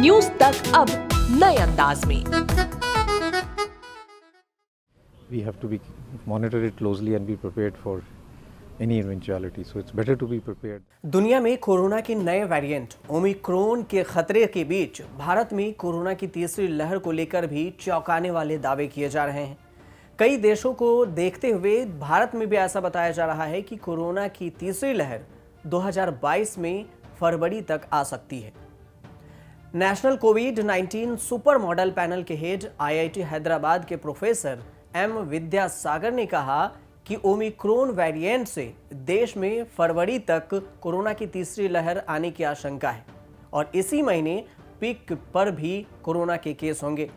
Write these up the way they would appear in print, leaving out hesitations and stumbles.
News तक अब नए अंदाज में। We have to be monitor it closely and be prepared for any eventuality. So it's better to be prepared. दुनिया में कोरोना के नए वेरिएंट ओमिक्रॉन के खतरे के बीच भारत में कोरोना की तीसरी लहर को लेकर भी चौंकाने वाले दावे किए जा रहे हैं। कई देशों को देखते हुए भारत में भी ऐसा बताया जा रहा है कि कोरोना की तीसरी लहर 2022 में फरवरी तक आ सकती है। नेशनल कोविड-19 सुपर मॉडल पैनल के हेड आईआईटी हैदराबाद के प्रोफेसर एम विद्यासागर ने कहा कि ओमिक्रॉन वेरिएंट से देश में फरवरी तक कोरोना की तीसरी लहर आने की आशंका है और इसी महीने पीक पर भी कोरोना के केस होंगे।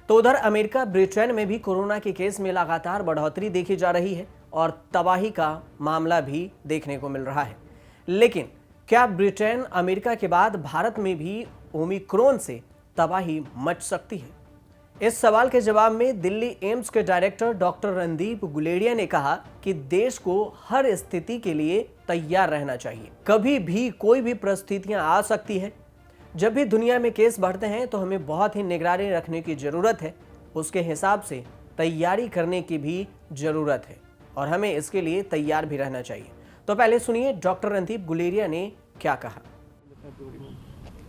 तो उधर अमेरिका ब्रिटेन में भी कोरोना के केस में लगातार बढ़ोतरी देखी जा रही है और तबाही का मामला भी देखने को मिल रहा है। लेकिन क्या ब्रिटेन अमेरिका के बाद भारत में भी ओमिक्रॉन से तबाही मच सकती है? इस सवाल के जवाब में दिल्ली एम्स के डायरेक्टर डॉक्टर रणदीप गुलेरिया ने कहा कि देश को हर स्थिति के लिए तैयार रहना चाहिए। कभी भी कोई भी परिस्थितियां आ सकती है। जब भी दुनिया में केस बढ़ते हैं तो हमें बहुत ही निगरानी रखने की जरूरत है। उसके हिसाब से तैयारी करने की भी जरूरत है और हमें इसके लिए तैयार भी रहना चाहिए। तो पहले सुनिए डॉक्टर रणदीप गुलेरिया ने क्या कहा।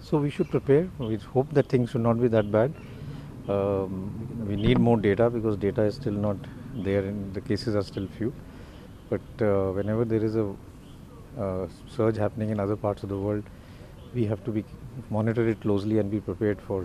So we should prepare. We hope that things should not be that bad. We need more data because data is still not there and the cases are still few. But whenever there is a surge happening in other parts of the world, we have to monitor it closely and be prepared for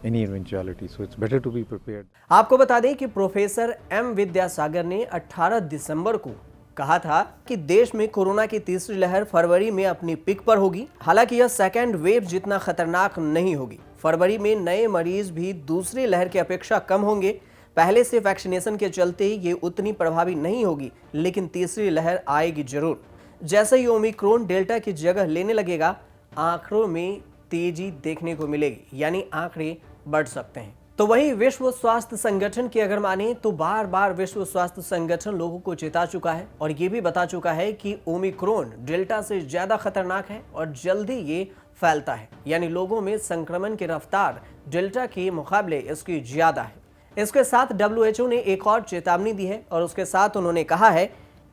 any eventuality. So it's better to be prepared. आपको बता दें कि professor M Vidyasagar ने 18 दिसंबर को कहा था कि देश में कोरोना की तीसरी लहर फरवरी में अपनी पीक पर होगी। हालांकि यह सेकेंड वेव जितना खतरनाक नहीं होगी। फरवरी में नए मरीज भी दूसरी लहर की अपेक्षा कम होंगे। पहले से वैक्सीनेशन के चलते ये उतनी प्रभावी नहीं होगी, लेकिन तीसरी लहर आएगी जरूर। जैसे ही ओमिक्रॉन डेल्टा की जगह लेने लगेगा, आंकड़ों में तेजी देखने को मिलेगी, यानी आंकड़े बढ़ सकते हैं। तो वहीं विश्व स्वास्थ्य संगठन की अगर माने तो बार बार विश्व स्वास्थ्य संगठन लोगों को चेता चुका है और ये भी बता चुका है कि ओमिक्रॉन डेल्टा से ज्यादा खतरनाक है और जल्दी ये फैलता है, यानी लोगों में संक्रमण की रफ्तार डेल्टा के मुकाबले इसकी ज्यादा है। इसके साथ WHO ने एक और चेतावनी दी है और उसके साथ उन्होंने कहा है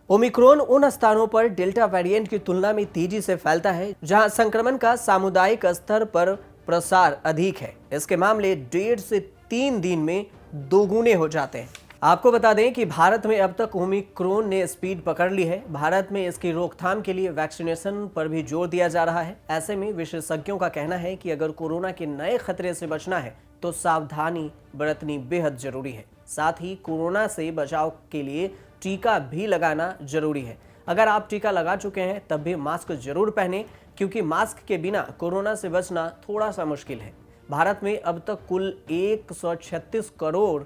ओमिक्रॉन उन स्थानों पर डेल्टा वेरिएंट की तुलना में तेजी से फैलता है जहां संक्रमण का सामुदायिक स्तर पर प्रसार अधिक है। इसके मामले 1.5 से 3 दिन में दोगुने हो जाते हैं। आपको बता दें कि भारत में अब तक ओमिक्रॉन ने स्पीड पकड़ ली है। भारत में इसकी रोकथाम के लिए वैक्सीनेशन पर भी जोर दिया जा रहा है। ऐसे में विशेषज्ञों का कहना है कि अगर कोरोना के नए खतरे से बचना है तो सावधानी बरतनी बेहद जरूरी है। साथ ही कोरोना से बचाव के लिए टीका भी लगाना जरूरी है। अगर आप टीका लगा चुके हैं तब भी मास्क जरूर पहने, क्योंकि मास्क के बिना कोरोना से बचना थोड़ा सा मुश्किल है। भारत में अब तक कुल 136 करोड़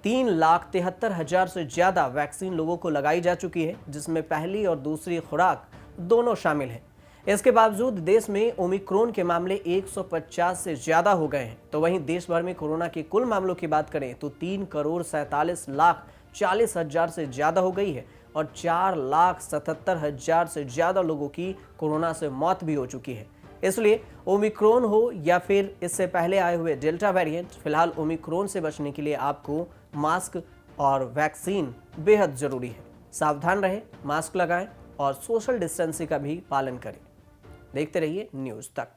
3,73,000 से ज्यादा वैक्सीन लोगों को लगाई जा चुकी है, जिसमें पहली और दूसरी खुराक दोनों शामिल हैं। इसके बावजूद देश में ओमिक्रॉन के मामले 150 से ज्यादा हो गए हैं। तो वहीं देश भर में कोरोना के कुल मामलों की बात करें तो 3,47,40,000 से ज्यादा हो गई है और 4,77,000 से ज्यादा लोगों की कोरोना से मौत भी हो चुकी है। इसलिए ओमिक्रॉन हो या फिर इससे पहले आए हुए डेल्टा वेरिएंट, फिलहाल ओमिक्रॉन से बचने के लिए आपको मास्क और वैक्सीन बेहद जरूरी है। सावधान रहें, मास्क लगाएं और सोशल डिस्टेंसिंग का भी पालन करें। देखते रहिए न्यूज़ तक।